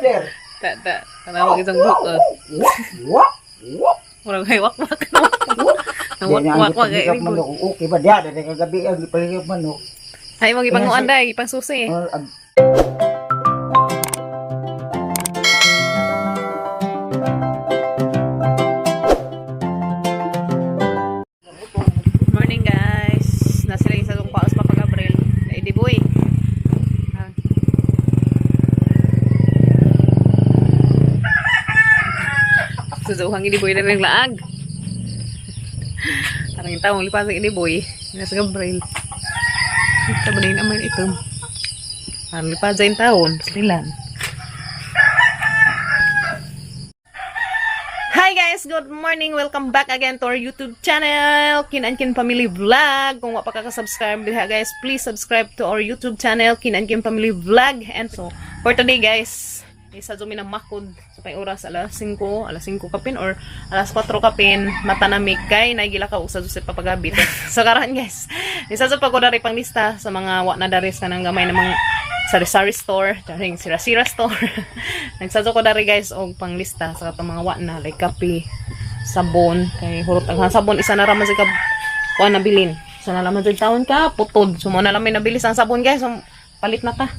brother. Tak. Tanawag isang book. Wak. Murag hay wak-wak. Wak-wak kay manok. Okay ba dia dari kagabi ang gipaligap manok. Hay mo gipanguan day, ipang susi. Morning guys. Nasa lang sa paus pa Gabriel. Kay Diboy. Susuhang Diboy na rin laag. Parang yung taong lipas ng Diboy. Nasa Gabriel. Ito ba na naman ito? Parang lipas yung taon. Silan. Hi guys! Good morning! Welcome back again to our YouTube channel, Kin and Kin Family Vlog. Kung wapa ka subscribe diha guys, please subscribe to our YouTube channel, Kin and Kin Family Vlog. And so, for today guys, isa zoom na makod sa pay oras alas 5 kapin or alas 4 kapin matanamig kay naigila ka usa sa papagabit. So karon guys, isa sa pagkodari pang lista sa mga wa na daris kanang gamay na mga sari-sari store, taring sira-sira store. Nagsadto ko dari guys og panglista sa katong mga wa na like kape, sabon, kay hurot ang sabon isa na ra man sa kuan nabilin. Isa na lamang sa taon ka putod. So mo na lang may nabilis ang sabon guys, so, palit na ka.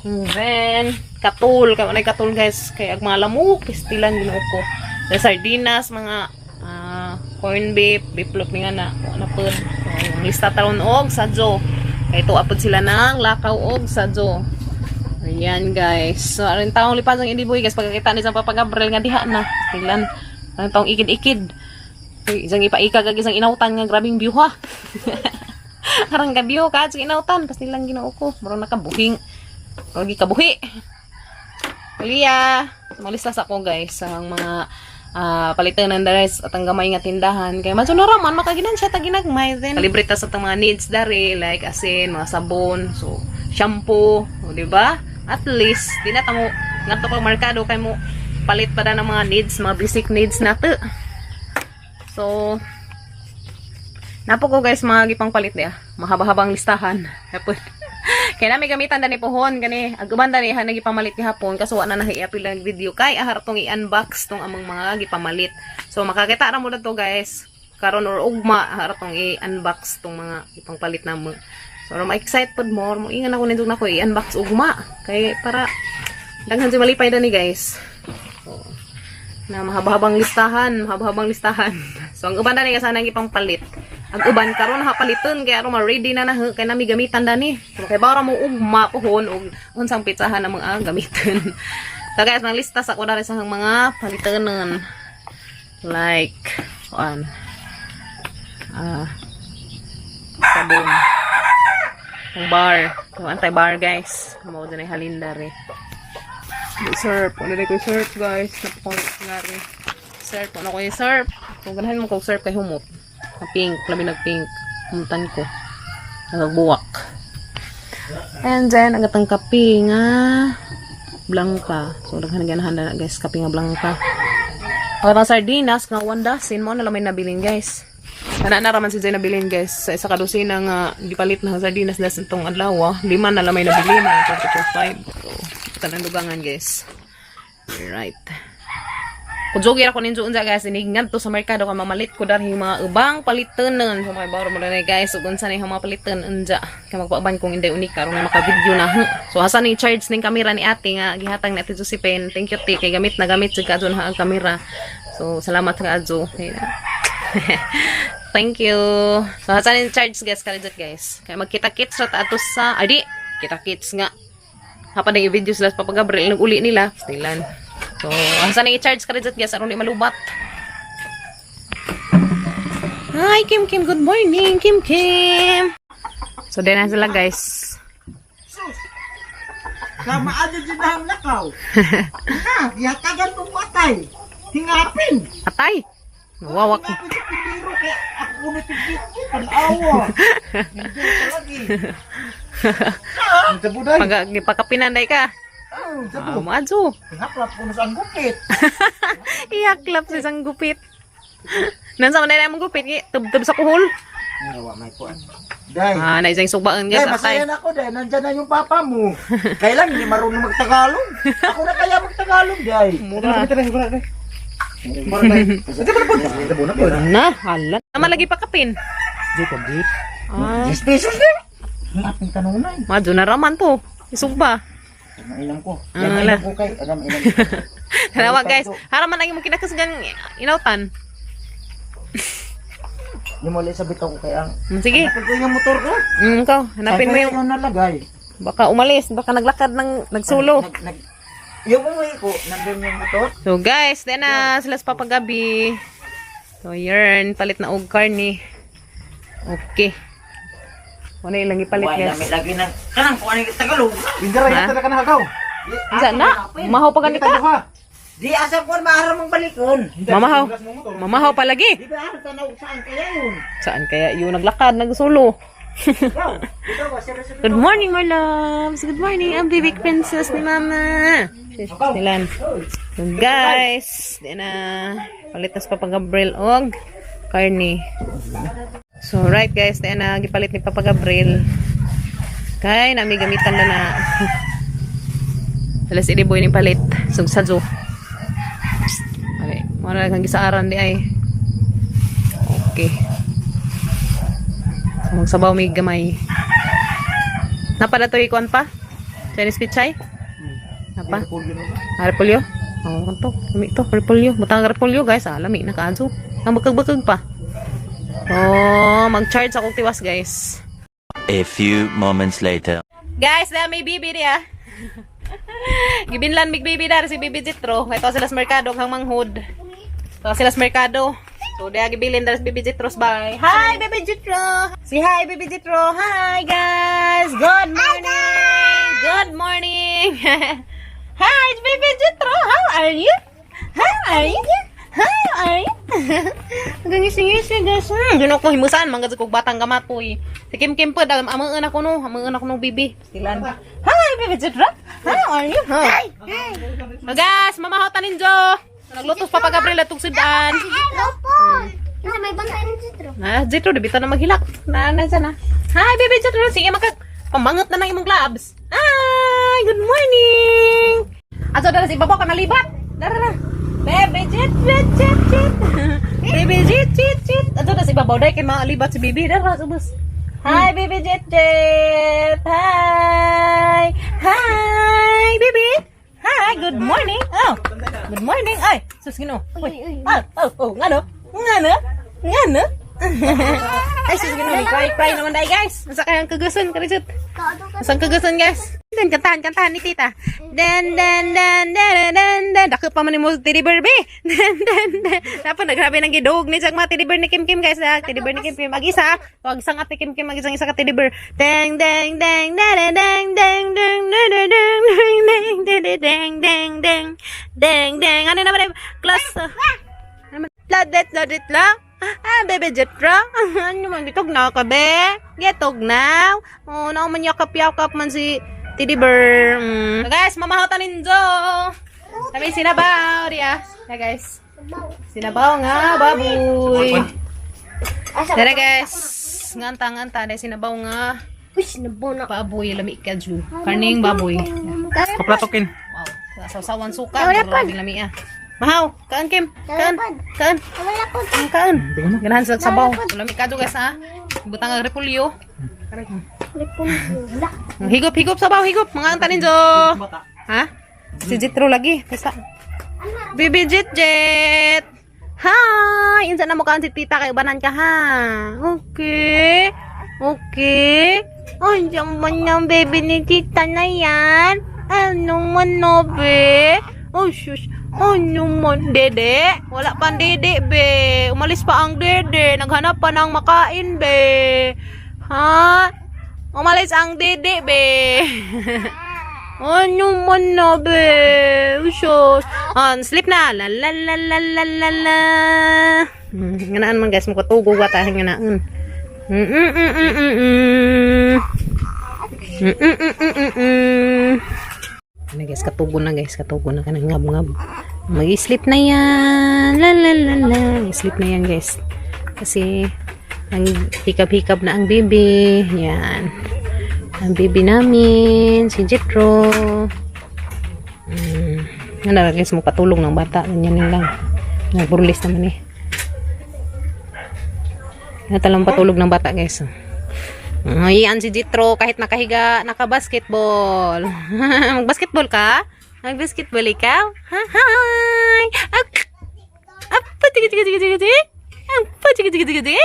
And then katul, kay manay katul guys, kay ag mga lamok, pistilan ginuo ko. Sa sardinas, mga corn beef, beefloaf ni nga na pod. So, lista taon og sadyo. Kaya ito apod sila ng lakaw og sadyo. Ayan guys. So aron taong lipas ang Diboy guys, pagkakita ni sa Papa Gabriel nga diha na. Tilan. Ang taong ikid-ikid. Isang ipaika kag isang inautan nga grabing view ha. Karang ka view ka sa inautan, pas nilang ginoo ko. Murang nakabuhing. Lagi kabuhi. Kuya, malista sa ako guys sa mga palitan ng dares at ang gamay nga tindahan kay masunaraman makaginan siya taginagmay then kalibrita sa mga needs dari like asin, mga sabon, so shampoo, o di ba? At least di na tamo ngadto ko merkado kay mo palit pa da ng mga needs, mga basic needs nato. So napo ko guys mga gipang palit niya, mahaba-habang listahan. Tapos kaya namin gamitan dani pohon gani aguban dani ha nagipamalit gihapon kaso wa na nahi-upload ang video kay ahar tong i-unbox tong among mga gipamalit. So makakita ra mo na to guys karon or ugma ahar tong i-unbox tong mga ipangpalit namo. So ma excited more mo ingan ako nindog nako i-unbox ugma kay para daghan si malipay dani guys. So na mahaba-habang listahan. So ang uban dani ka sana gipangpalit. Ang uban karon napaliton kay aron ma-ready na kay nami gamitan dani. So kay bara mo ugma pohon og unsang pitsahan ang mga gamiton. So guys, mang lista sa ko dali sa mga palitonon. Like sabon. Ang bar. So anti-bar guys. Mao dinay halindar eh. Syrup. Ano na ko syrup guys. Napakangari. Syrup. Ano ko yung syrup? Kung ganahan mo ko syrup kay humot. Pink, labi nag-pink. Humutan ko. Nagbuwak. And then, agatang kape nga blanca. So, naghanaganahan na guys, kape nga blanca. Agatang sardinas, nga 1 dozen mo, nalamay nabilin guys. Naaraman si Zay nabilin guys. Sa isa kadusina nga, gipalit na sardinas dahil itong adlaw. 5 nalamay nabilin. 25. So, tanang dugangan guys. Alright. Kudzogi ako ninyo unsa guys, inigngad to sa merkado ka mamalit ko dari mga ubang palitonon. So may baro mo na guys, ug unsa ni mga paliton unja kay magpaban kung hindi unik karon nga maka-video na. So asa ni charge ning camera ni ate nga gihatag ni ate Josephine. Thank you ti kay gamit na gamit jud kadto ang camera. So salamat nga adjo. Thank you. So asa ni charge guys kalidot guys. Kay magkita-kits ra ta ato sa adi, kita-kits nga. Hapa na i-video sila sa Papa Gabriel uli nila, stilan. So, asa na i-charge ka rin dyan guys, aron di malubat. Hi, Kim Kim, good morning, Kim Kim. So, din na sila guys. Kama ada dyan na ang lakaw. Yatagan mo mo atay. Hingapin. Atay? Wawak. Hingapin sa piliro kaya ako natugit. Pag-awa. Hindi ka lagi. Pagkapinanday ka. Maadso. Haklap ko na sa gupit. Ihaklap sa isang gupit. Nansa man na mong gupit, tub-tub sa kuhol. Nawa may kuan. Day. Na isang sugbaan guys. Day, masaya na ako day. Nandyan na yung papa mo. Kailan hindi marunong magtagalog. Ako na kaya magtagalog. Tagalog day. Mura. Mura day. Na, halat. Naman lagi pa kapin. Dito, dito. Ah, 10 pesos din. Ang ating tanunay. madyo na raman to. Isugba. Ang ilang ko. Ah, Yan wala. ilang ko kay. Alam ilang. Tawag guys. Haraman lagi mo kinakasagan inautan. Yung mali sa bitaw ko kaya. Sige. Hanapin ko yung motor ko. Ikaw, hanapin mo yung... Yung nalagay. Baka umalis, baka naglakad ng nagsulo. Yung umuwi ko, nandun yung motor. So guys, then na sila sa papagabi. So yun, palit na og karne. Okay. Ano ilang ipalit Wala guys? may lagi ng kanang kung ano yung Tagalog. Indira, Ha? ito na ka nakagaw. Isa na, mahaw pa ganito. Di asap ko maaram mong balikon. Mamahaw. Mamahaw palagi. Di ba ano tanaw saan kaya yun? Saan kaya yung naglakad, nagsulo? Ikaw, ikaw ba seryoso? Good morning, my loves. Good morning, ang baby princess ni mama. Silan. So guys, then na palit na sa Papa Gabriel og karne. So right guys, then na gipalit ni Papa Gabriel. Kay nami gamitan na na. Alas ini boy ni palit. Sugsadso. Okay, wala kang gisaaran di ay. Okay. Magsabaw may gamay. Napala to ikuan pa? Chinese pichay? Napa? Repolyo? Oo, kanto. Lami to, repolyo. Butang repolyo guys. Lami na kaadso. Ang bakag-bakag pa. Oh, mag-charge akong tiwas guys. A few moments later. Guys, na may bibi niya. Gibinlan mig bibi dar si Bibi Jitro. Ito sila sa merkado hang manghud. Ito sila sa merkado. So, dia gibilin dar si Bibi Jitros bye. Hi Bibi Jitro. Say hi Bibi Jitro. Hi guys. Good morning. Good morning. Hi Bibi Jitro. How are you? How are you? How are you? Gangising-ising guys. Yun ako himusan mangga kog batang gamatoy. Si Kim Kim po dalam amangan ako no, amangan ako no Bibi. Silan. Hi Bibi Jitro. How are you? Hi. So guys, mamahaw tanin Jo. Naglutos pa Gabriel atong sudan. Hello po! Kasi may bantay ng sitro. Jitro, debita na maghilak. Na sana. Hi, baby Jitro. Sige, pamangot na ng imong gloves. Hi, good morning. Aso dala si Babo ka nalibat. Dara. Baby Jit. Baby Jit. Aso dala si Babo dai kay mga libat si Bibi. Dara, subos. Hi, baby Jit. Hi. Hi, baby. Hi, good morning. Oh, good morning. Ay, sus gino. Uy. Ngano? Ay, sus gino. Cry naman dahil guys. Masa kayang kagasan, karisot. Masang kagasan guys. Dan kantahan ni tita. Dan. Dako pa man mo teddy bear be. Dan. Dapat nagrabe nang gidog ni mga teddy bear ni Kim Kim guys. Teddy bear ni Kim Kim mag-isa. Wag isang ate Kim Kim mag-isang isa ka teddy bear. Dang. Ano naman class? Ladet lang. Bebe Jitra. Ano man bitog na ka be? Getog na. Oh, na man yakap man si Teddy Bear. So guys, mamahaw tanin Jo. Kami sinabaw dia. Ya guys. Sinabaw nga baboy. Dere guys. Nganta dai sinabaw nga Wish na bona. baboy lami ka Ju. Karning baboy. Kaplatokin. Wow. Sasawan suka. Grabe lami ah. Mahaw, kaan Kim. Kaan. Wala po. Kaan. Ganahan sa sabaw. Lami ka Ju guys ha. Butang ang repolyo. Wala. Higop sabaw, higop. Mga antanin Jo. Ha? Si Jitro lagi. Pisa. Bibi Jit. Hi! Insa na mo kaan si tita kay banan ka ha. Okay. Ay, diyan man yung baby ni tita na yan. Ano man no, be? Oh, shush. Ano man, dede? Wala pang dede, be. Umalis pa ang dede. Naghanap pa ng makain, be. Ha? Umalis ang dede, be. Ano man na, be? Shush. Sleep na. La. Ganaan man, guys. Makatugo ka tayo ganaan. Ano guys, katugo na ka ng ngab-ngab. Mag-sleep na yan. La. Sleep na yan guys. Kasi ang hikab-hikab na ang baby. Yan. Ang baby namin, si Jitro. Ano na guys, mo patulong ng bata. Ganyan yun lang. Nagburlis naman eh. Natalang patulog ng bata guys. Yan si Jitro kahit nakahiga, naka-basketball. Mag-basketball ka? Mag-basketball ikaw? Hi! Apa tig-tig-tig-tig-tig? Apa tig-tig-tig-tig?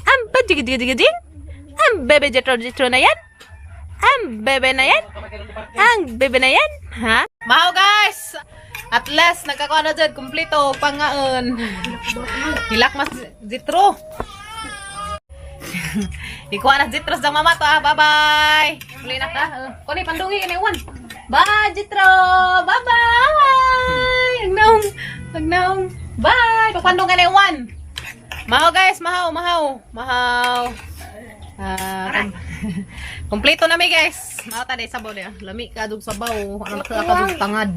Apa tig-tig-tig-tig? Ang bebe Jitro na yan? Ang bebe na yan? Ang bebe na yan? Ha? Maho guys! At last, nagkakuha na dyan. Kumplito, pangaon. Hilak mas Jitro. Ikuha na Jitro sa mama to ah. Bye-bye. Muli na ka. Kuni, pandungi ka na iwan. Bye, Jitro. Bye-bye. Agnaong. Bye. Pagpandong ka na iwan. Mahaw guys. Mahaw. Kompleto na mi guys. Mahaw taday sabaw niya. Lami ka dug sabaw. Ano nakakadug tangad.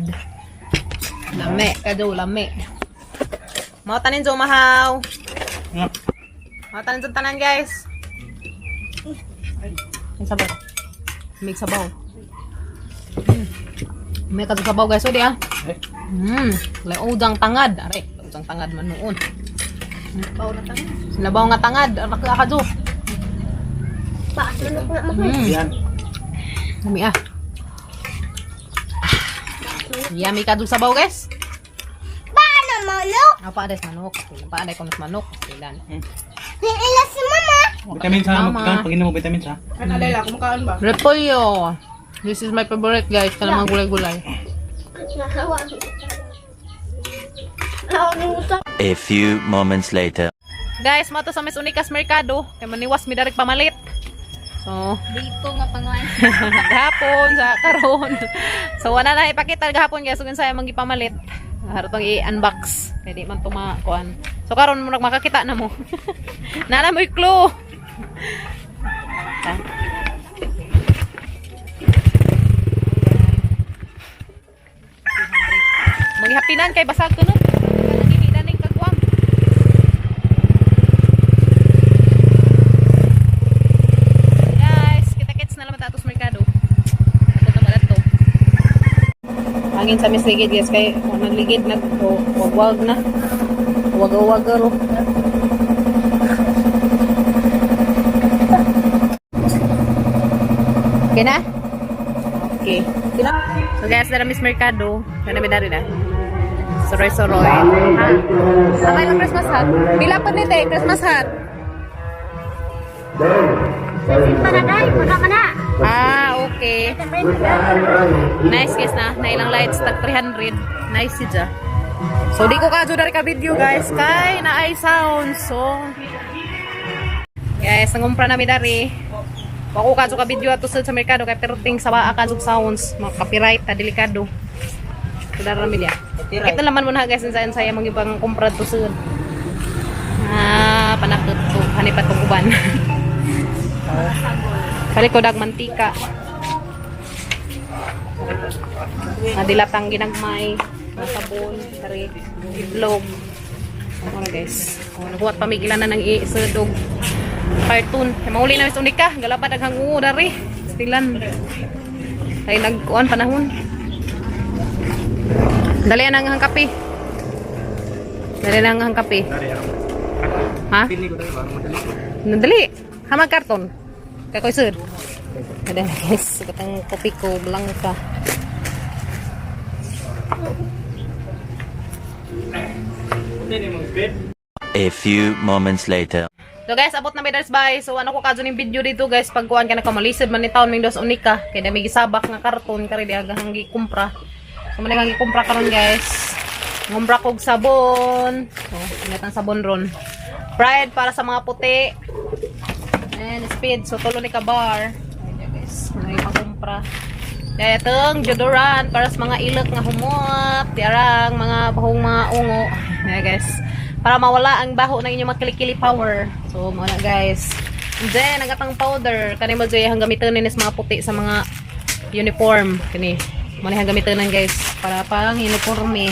Lami ka dug lami. Mahaw tanin jo mahaw. Mahaw tanin jo tanan guys. May sabaw. May sabaw. May kadug sabaw guys. O di ah. Udang tangad. Are, udang tangad man noon. Sinabaw na tangad. Sinabaw nga tangad. Nakakadug. Yan. Yummy ah. Yummy ka dun sabaw guys. Paano manok? Apa ada manok? Apa ada konos manok? Ilan? Ilas si mama. Vitamin sa Tama. pag-inom mo vitamin sa. Repolyo. This is my favorite guys. Kala mga gulay-gulay. A few moments later. Guys, mato sa Miss Unicas Mercado. Kaya maniwas mi darig pamalit. So, Dito nga pangalan. gahapon sa karon. So wala na ipakita gahapon guys kung saya magipamalit. Harutong i-unbox. Kaya di man tumakuan. So karon mo makakita na mo. Nana mo clue. Maghapinan kay basag ko no. Daning kagwang. Angin sa misligid guys kay kung nagligid na wag na wag ro. Okay na? Okay. So guys, dara Miss Mercado. Kana may dari na. Soroy. Ha? Sabay lang Christmas hat. Pila pa ni te Christmas hat. Okay. Nice guys na. Nailang lights tag 300. Nice siya. So di ko kadyo dari ka video guys kay na ay sound. So guys, nangumpra na mi dari. Wako kadyo ka video ato sa merkado kay perting sa baa kadyo sounds, mga copyright ta delikado. So dara mi dia. Kita naman muna guys sa saya magibang kumpra to sa panakot to hanipat tong uban. Kali ko dag mantika. Dilatang ginagmay, sabon, dari itlog. Ano na guys. Naghuwat pamigilan na ng isudog cartoon. Mauli na Miss Unica, galapa daghang dari. Stilan. Ay nagkuan panahon. Dali na ang kape. Ha? Nadali. Hamag karton. Kakoy sir. Ada guys, katang kopi ko blanca. A few moments later. So guys, abot na may daras bay. So ano ko kadyo ning video dito guys, pagkuan ka na kamalisod man ni taon ming dos Unica, kay na may gisabak nga karton kari di agahang gikumpra. So man nga gikumpra karon guys. Ngumpra kog sabon. So ingat ang sabon ron. Pride para sa mga puti. And speed, so tulo ni kabar. Ayan guys, may pangkumpra. Itong deodorant para sa mga ilok nga humot, tiarang mga bahong mga ungo. Ayan guys, para mawala ang baho ng inyong makilikili power. So muna guys. And then, nagatang powder. Kani mo dyan hang gamitin ninis mga puti sa mga uniform. Kani, muna hang gamitin guys, para pang uniforme.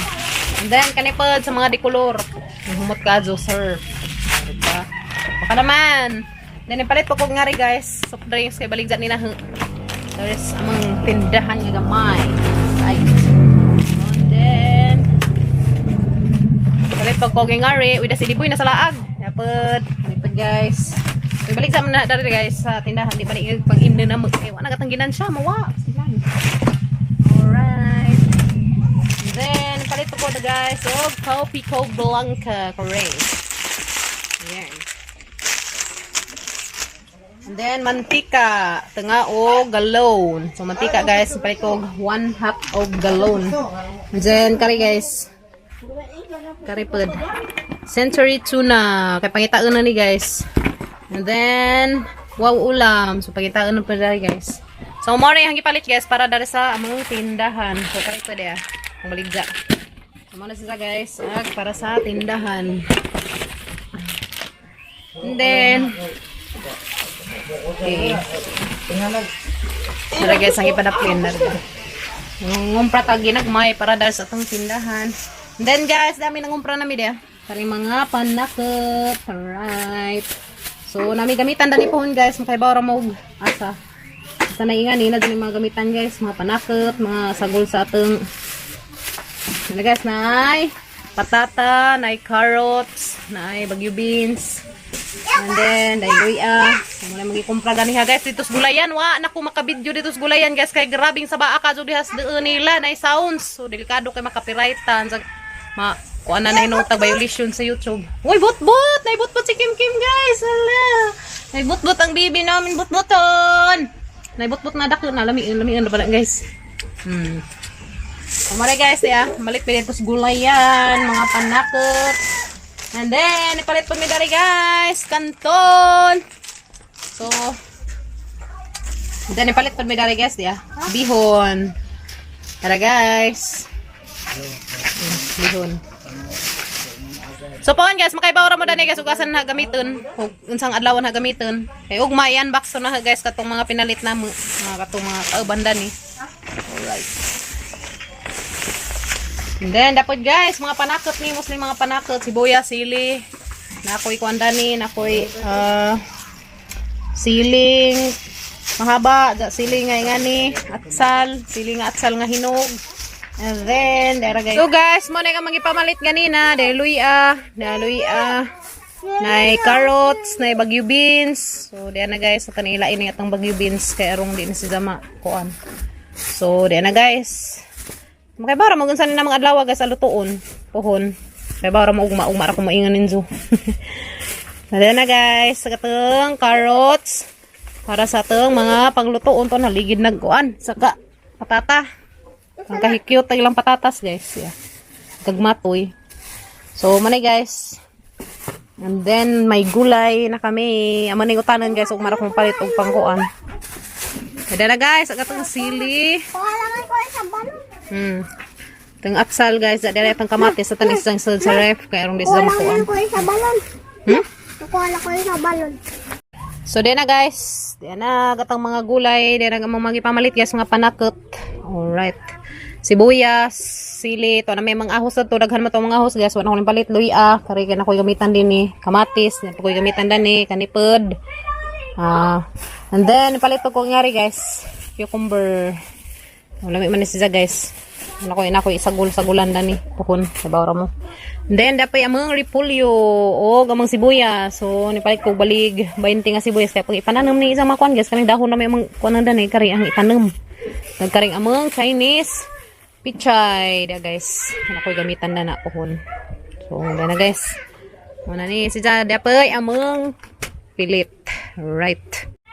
And then, kanipad sa mga dikolor. Humot ka dyan, sir. Diba? Baka naman. Then ipalit ko kog ngari guys, soft drinks kay baligyan ni na. There's among tindahan nga gamay. Ay. palit pag koging ngari, udah si Diboy na sa laag. Dapat, dapat guys. Balik sa mga dari guys sa tindahan, di balik pag imna na mo. Eh, wala katangginan siya, mawa. Alright. And then, palit ko na guys, Pico Blanca Correct. Ayan. And then, mantika. Tanga o galon. So, mantika guys, palit ko 1/2 of galon. And then, kari guys. Karipod. Century tuna. Kaya pangitaan na ni guys. And then, wow ulam. So, pangitaan na pa dari guys. So, muna yung gipalit guys para dari sa among tindahan. So, karipod ya. Ang baligya. So, muna sila guys. Para sa tindahan. And then, okay. So, guys, ang ipadaplin na rin. Ngumpra tagi nagmay para dari sa itong tindahan. And then guys, dami nangumpra namin dia. Kari mga panakot. Alright. So, nami gamitan dani pohon guys. Makaibaw ramog. Asa. Asa na ingan. Ina dyan mga gamitan guys. Mga panakot. Mga sagol sa atong. Ano guys, naay patata, naay carrots, naay bagyo beans. And then, dahil luya. So, muna magikumpra gani ha guys. Dito sa gulayan. Wa, naku makabidyo dito sa gulayan guys. Kay grabing sa baa ka. So, dihas doon nila. Naay sounds. So, delikado kay makapiritan. So, kuha na inutag violation sa YouTube. Uy, bot-bot! Naibot-bot si Kim-Kim, guys! Hala! Naibot-bot ang bibi namin, bot-boton! Naibot-bot na dako na. Lamiin na pala, guys. Kumari, guys, ya. Malit pa dito sa gulayan. Mga panakot. And then, ipalit pa mi dari, guys. Kanton. So, then, ipalit pa mi dari, guys, ya. Bihon. Tara, guys. Bihon. So paon guys, makaibaw ra mo dani guys ugasan na gamiton. Ug unsang adlaw na gamiton. Kay ugma yan box na guys katong mga pinalit na mo, mga katong mga kauban dani. Alright. And then dapat guys, mga panakot ni muslim mga panakot, sibuyas, sili. Na ako'y kuan dani, na ako'y siling mahaba, siling nga ngani, atsal, siling nga atsal nga hinog. And then, there guys. So guys, mo na ka magipamalit ganina. Dahil luya. Nay carrots, nay bagyo beans. So, diyan na guys. Sa kanila ini atong bagyo beans. Kaya arong din si Zama. Kuan. So, diyan na guys. Makibara mo gunsan na mga adlaw guys. Alutuon. Pohon. Makibara mo ugma ra ko maingan ninyo. So, diyan na guys. Sa katong carrots. Para sa atong mga panglutuon to. Naligid nagkuan. Saka patata. Ang kahikyot ay ilang patatas guys. Yeah. Gagmatoy. So, manay guys. And then, may gulay na kami. Aman yung utanan guys. Huwag mara kong palit og pangkuan. Kaya na guys. Agatong sili. Itong atsal guys. Dala itong kamatis. At ang isang sa ref. Kaya arong di sa makuan. Nakuha ko yung balon. So, di na guys. Di na agatong mga gulay. Di na magipamalit guys. Mga panakot. Alright. Sibuyas, sili, to na may mga ahos na to, daghan mo to mga ahos guys, wala ko nang palit, luya, kari na ko gamitan din ni, kamatis, na ko gamitan din ni, kanipod, and then, palit ko ngari guys, cucumber, wala may manis siya guys, wala ko isagul-sagulan din ni, pukon, sabaw mo. And then, dapat amang repolyo, o gamang sibuyas, so, nipalit ko balig, 20 nga sibuyas, kaya pag ipananam ni isang makuan guys, kaming dahon na may mga kuanan din kari ang ipanam. Nagkaring amang Chinese, pichay, da guys. Ako'y gamitan na pohon. So, na guys. Muna ni si dapat among pilit. Right.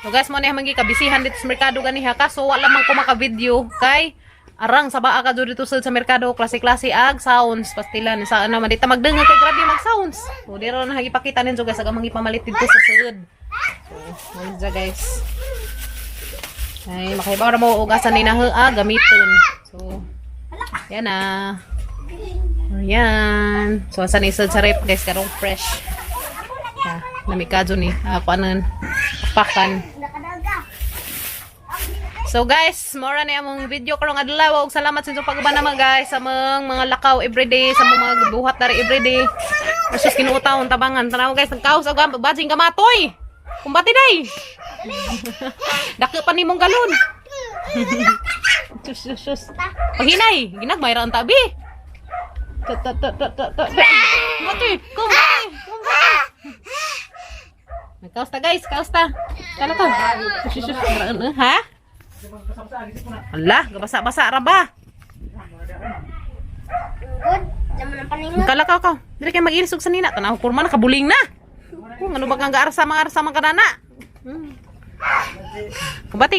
So guys, mo na mangi kabisihan dito sa merkado ganiha ka. So wala man ko maka-video kay arang sa baa ka dito sa merkado, klase-klase ag sounds pastilan sa ano man dito magdenga kay grabe mag sounds. So dira na hagipakita ninyo guys aga mangi pamalit dito sa sud. So, mga guys. Ay, makaibaw mo ugasan ni na gamiton. So yan na. Ayan. So, saan isod sa rep guys, karong fresh. Namikado ni. Paano pakan. So guys, mora na among video karong adlaw. Salamat sa inyong pagban naman guys sa mga lakaw everyday, sa mga buhat dari everyday. Asus kinuutaon tabangan. Tanaw guys, nagkaos og bajing kamatoy. Kumbati day. Dako pa nimong galon. Sus. Paghinay, ginagmayra ang tabi. Kumbati. Kausta guys, kausta. Kala ko. Ha? Allah, gabasa-basa ra ba? Good. Zaman ang paningot. Kala ka. Dili kay mag-iris og sanina tanaw kurma na kabuling na. Kung ano ba kang gaarsa mga kanana? Kumbati.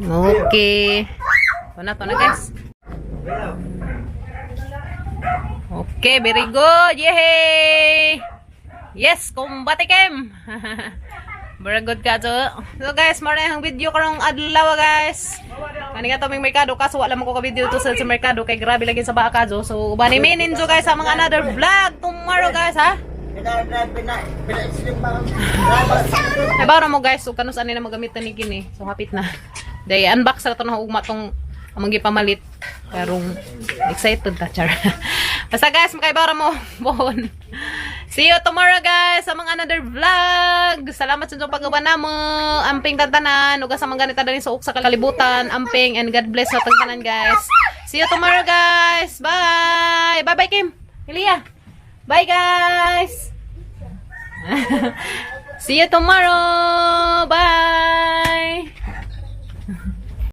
Okay. To na guys. Okay, very good. Yay! Yes, kumbati kem. Very good ka to. So guys, mara ang video karong adlaw guys. Kani nga toming merkado kaso wala man ko ka video to sa merkado kay grabe lagi sa baka kaso. So bani minin so guys sa mga another vlog tomorrow guys ha. Ay bawra mo guys, so kanus ani na magamit na ni kini. So hapit na. Day unbox ra to na ugma tong among gipamalit. Karong excited ta char. Basta guys, makaibara mo bon. See you tomorrow guys sa mga another vlog. Salamat sa inyong paggawa mo. Amping tantanan, uga sa mga ganita dali sa sa kalibutan. Amping and God bless sa tantanan guys. See you tomorrow guys. Bye. Bye Kim. Elia. Bye guys. See you tomorrow. Bye.